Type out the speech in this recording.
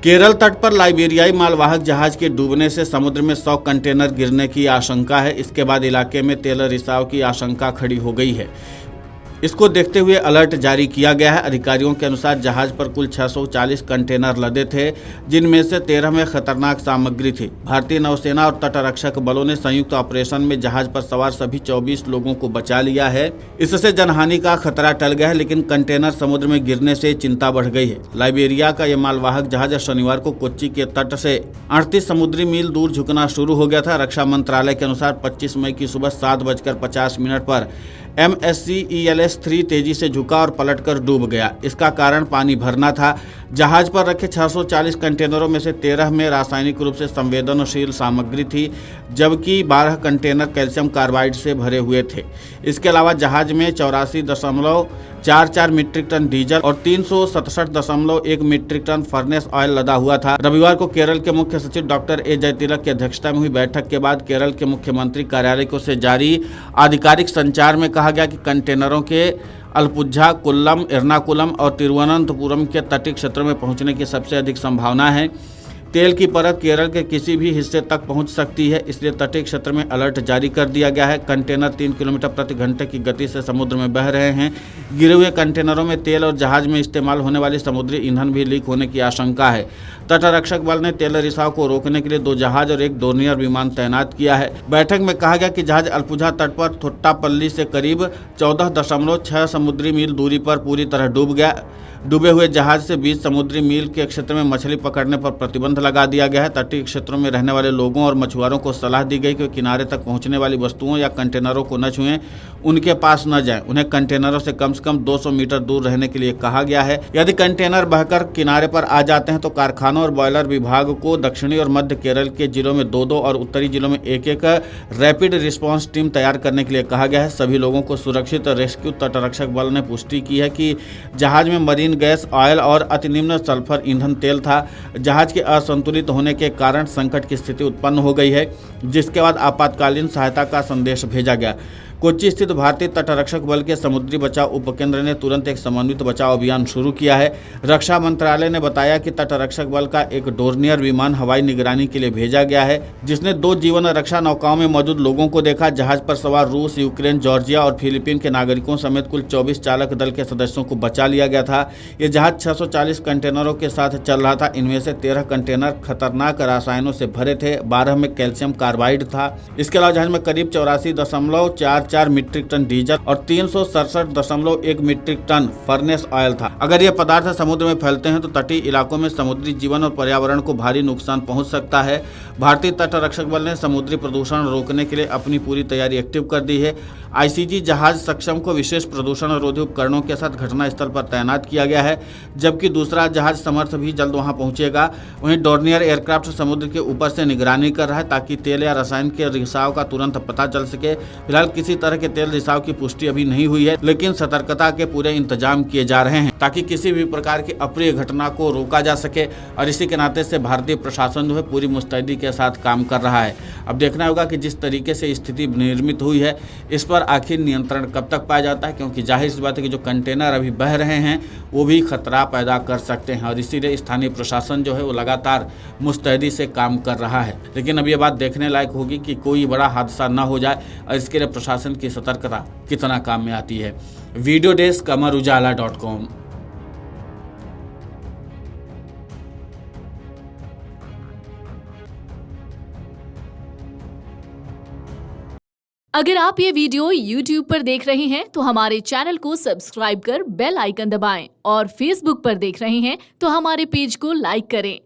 केरल तट पर लाइबेरियाई मालवाहक जहाज के डूबने से समुद्र में 100 कंटेनर गिरने की आशंका है। इसके बाद इलाके में तेल रिसाव की आशंका खड़ी हो गई है। इसको देखते हुए अलर्ट जारी किया गया है। अधिकारियों के अनुसार जहाज पर कुल 640 कंटेनर लदे थे, जिनमें से 13 में खतरनाक सामग्री थी। भारतीय नौसेना और तटरक्षक बलों ने संयुक्त ऑपरेशन में जहाज पर सवार सभी 24 लोगों को बचा लिया है। इससे जनहानि का खतरा टल गया है, लेकिन कंटेनर समुद्र में गिरने से चिंता बढ़ गई है। लाइबेरिया का यह मालवाहक जहाज शनिवार को कोच्चि के तट से 38 समुद्री मील दूर झुकना शुरू हो गया था। रक्षा मंत्रालय के अनुसार 25 मई की सुबह 7:50 पर MSC ELS-3 तेजी से झुका और पलटकर डूब गया। इसका कारण पानी भरना था। जहाज पर रखे 640 कंटेनरों में से 13 में रासायनिक रूप से संवेदनशील सामग्री थी, जबकि 12 कंटेनर कैल्शियम कार्बाइड से भरे हुए थे। इसके अलावा जहाज में 84.44 मीट्रिक टन डीजल और 367.1 मीट्रिक टन फर्नेस ऑयल लदा हुआ था। रविवार को केरल के मुख्य सचिव डॉक्टर ए जयतिलक की अध्यक्षता में हुई बैठक के बाद केरल के मुख्यमंत्री कार्यालय को से जारी आधिकारिक संचार में कहा गया कि कंटेनरों के अलपुझा, कोल्लम, एर्नाकुलम और तिरुवनंतपुरम के तटीय क्षेत्रों में पहुंचने की सबसे अधिक संभावना है। तेल की परत केरल के किसी भी हिस्से तक पहुंच सकती है, इसलिए तटीय क्षेत्र में अलर्ट जारी कर दिया गया है। कंटेनर 3 किलोमीटर प्रति घंटे की गति से समुद्र में बह रहे हैं। गिरे हुए कंटेनरों में तेल और जहाज में इस्तेमाल होने वाली समुद्री ईंधन भी लीक होने की आशंका है। तटरक्षक बल ने तेल रिसाव को रोकने के लिए 2 जहाज और 1 डोर्नियर विमान तैनात किया है। बैठक में कहा गया कि जहाज अलपुझा तट पर थोट्टापल्ली से करीब 14.6 समुद्री मील दूरी पर पूरी तरह डूब गया। डूबे हुए जहाज से 20 समुद्री मील के क्षेत्र में मछली पकड़ने पर प्रतिबंध लगा दिया गया है। तटीय क्षेत्रों में रहने वाले लोगों और मछुआरों को सलाह दी गई कि वे किनारे तक पहुंचने वाली वस्तुओं या कंटेनरों को न छुएं, उनके पास न जाएं। उन्हें कंटेनरों से कम 200 मीटर दूर रहने के लिए कहा गया है। यदि कंटेनर बहकर किनारे पर आ जाते हैं तो कारखानों और बॉयलर विभाग को दक्षिणी और मध्य केरल के जिलों में 2-2 और उत्तरी जिलों में 1-1 रैपिड रिस्पांस टीम तैयार करने के लिए कहा गया है। सभी लोगों को सुरक्षित रेस्क्यू। तटरक्षक बल ने पुष्टि की है कि जहाज में मरीन गैस, ऑयल और अति निम्न सल्फर ईंधन तेल था। जहाज के असंतुलित होने के कारण संकट की स्थिति उत्पन्न हो गई है, जिसके बाद आपातकालीन सहायता का संदेश भेजा गया। कोच्चि स्थित भारतीय तटरक्षक बल के समुद्री बचाव उपकेंद्र ने तुरंत एक समन्वित बचाव अभियान शुरू किया है। रक्षा मंत्रालय ने बताया कि तटरक्षक बल का एक डोर्नियर विमान हवाई निगरानी के लिए भेजा गया है, जिसने 2 जीवन रक्षा नौकाओं में मौजूद लोगों को देखा। जहाज पर सवार रूस, यूक्रेन, जॉर्जिया और फिलीपीन के नागरिकों समेत कुल 24 चालक दल के सदस्यों को बचा लिया गया था। ये जहाज 640 कंटेनरों के साथ चल रहा था। इनमें से 13 कंटेनर खतरनाक रसायनों से भरे थे, 12 में कैल्शियम कार्बाइड था। इसके अलावा जहाज में करीब 84.44 मीट्रिक टन डीजल और 367.1 मीट्रिक टन फर्नेस ऑयल था। अगर ये पदार्थ समुद्र में फैलते हैं तो तटीय इलाकों में समुद्री जीवन और पर्यावरण को भारी नुकसान पहुंच सकता है। भारतीय तटरक्षक बल ने समुद्री प्रदूषण रोकने के लिए अपनी पूरी तैयारी एक्टिव कर दी है। ICG जहाज सक्षम को विशेष प्रदूषण रोधी उपकरणों के साथ घटनास्थल पर तैनात किया गया है, जबकि दूसरा जहाज समर्थ भी जल्द वहां पहुंचेगा। वहीं डोर्नियर एयरक्राफ्ट समुद्र के ऊपर से निगरानी कर रहा है ताकि तेल या रसायन के रिसाव का तुरंत पता चल सके। फिलहाल किसी तरह के तेल रिसाव की पुष्टि अभी नहीं हुई है, लेकिन सतर्कता के पूरे इंतजाम किए जा रहे हैं ताकि किसी भी प्रकार की अप्रिय घटना को रोका जा सके। और इसी के नाते से भारतीय प्रशासन जो है पूरी मुस्तैदी के साथ काम कर रहा है। अब देखना होगा कि जिस तरीके से स्थिति निर्मित हुई है, इस पर आखिर नियंत्रण कब तक पाया जाता है, क्योंकि जाहिर सी बात है कि जो कंटेनर अभी बह रहे हैं वो भी खतरा पैदा कर सकते हैं। और इसीलिए स्थानीय प्रशासन जो है वो लगातार मुस्तैदी से काम कर रहा है। लेकिन अब ये बात देखने लायक होगी कि कोई बड़ा हादसा न हो जाए, और इसके लिए प्रशासन की सतर्कता कितना काम में आती है। वीडियो डेस्क अमरउजाला.com। अगर आप ये वीडियो YouTube पर देख रहे हैं तो हमारे चैनल को सब्सक्राइब कर बेल आइकन दबाएं, और Facebook पर देख रहे हैं तो हमारे पेज को लाइक करें।